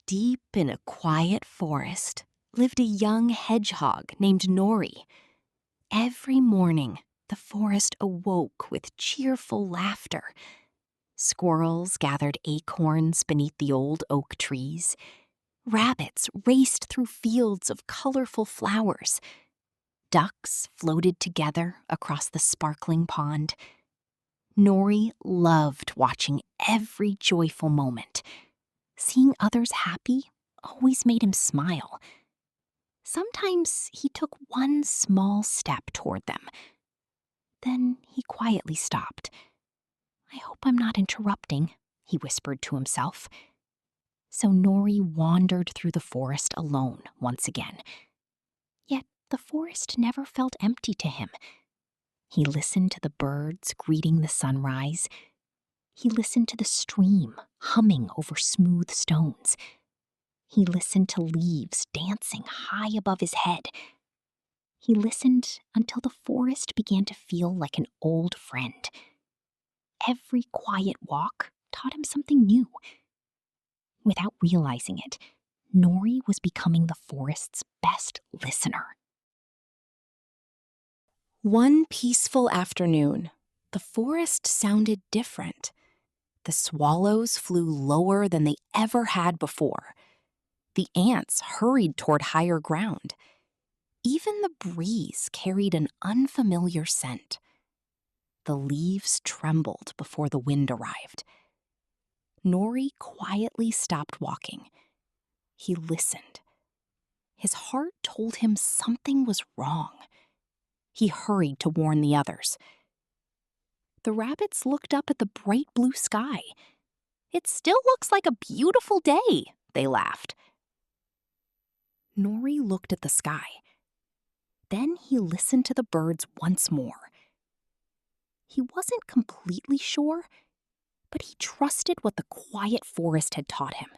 Deep in a quiet forest lived a young hedgehog named Nori. Every morning, the forest awoke with cheerful laughter. Squirrels gathered acorns beneath the old oak trees. Rabbits raced through fields of colorful flowers. Ducks floated together across the sparkling pond. Nori loved watching every joyful moment. Seeing others happy always made him smile. Sometimes he took one small step toward them. Then he quietly stopped. "I hope I'm not interrupting," he whispered to himself. So Nori wandered through the forest alone once again. Yet the forest never felt empty to him. He listened to the birds greeting the sunrise. He listened to the stream humming over smooth stones. He listened to leaves dancing high above his head. He listened until the forest began to feel like an old friend. Every quiet walk taught him something new. Without realizing it, Nori was becoming the forest's best listener. One peaceful afternoon, the forest sounded different. The swallows flew lower than they ever had before. The ants hurried toward higher ground. Even the breeze carried an unfamiliar scent. The leaves trembled before the wind arrived. Nori quietly stopped walking. He listened. His heart told him something was wrong. He hurried to warn the others. The rabbits looked up at the bright blue sky. "It still looks like a beautiful day," they laughed. Nori looked at the sky. Then he listened to the birds once more. He wasn't completely sure, but he trusted what the quiet forest had taught him.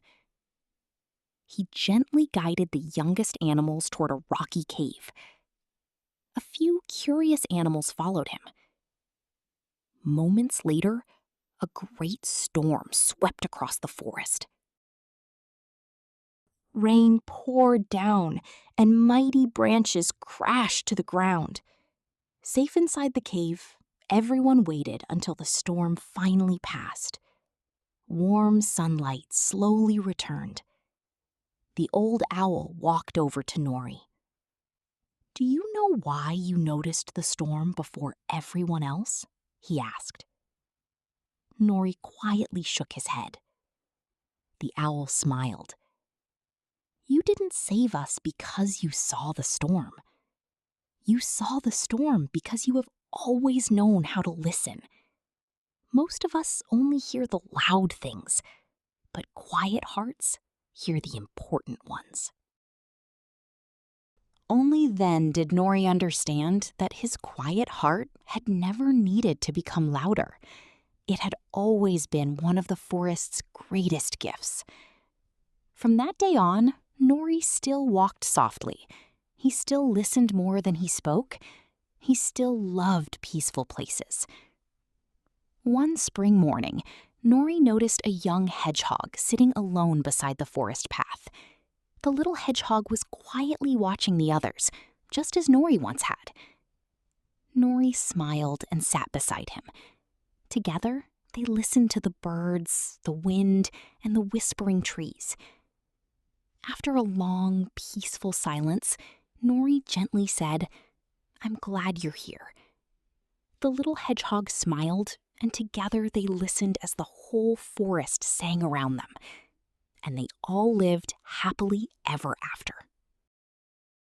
He gently guided the youngest animals toward a rocky cave. A few curious animals followed him. Moments later, a great storm swept across the forest. Rain poured down, and mighty branches crashed to the ground. Safe inside the cave, everyone waited until the storm finally passed. Warm sunlight slowly returned. The old owl walked over to Nori. "Do you know why you noticed the storm before everyone else?" he asked. Nori quietly shook his head. The owl smiled. "You didn't save us because you saw the storm. You saw the storm because you have always known how to listen. Most of us only hear the loud things, but quiet hearts hear the important ones." Only then did Nori understand that his quiet heart had never needed to become louder. It had always been one of the forest's greatest gifts. From that day on, Nori still walked softly. He still listened more than he spoke. He still loved peaceful places. One spring morning, Nori noticed a young hedgehog sitting alone beside the forest path. The little hedgehog was quietly watching the others, just as Nori once had. Nori smiled and sat beside him. Together, they listened to the birds, the wind, and the whispering trees. After a long, peaceful silence, Nori gently said, "I'm glad you're here." The little hedgehog smiled, and together they listened as the whole forest sang around them. And they all lived happily ever after.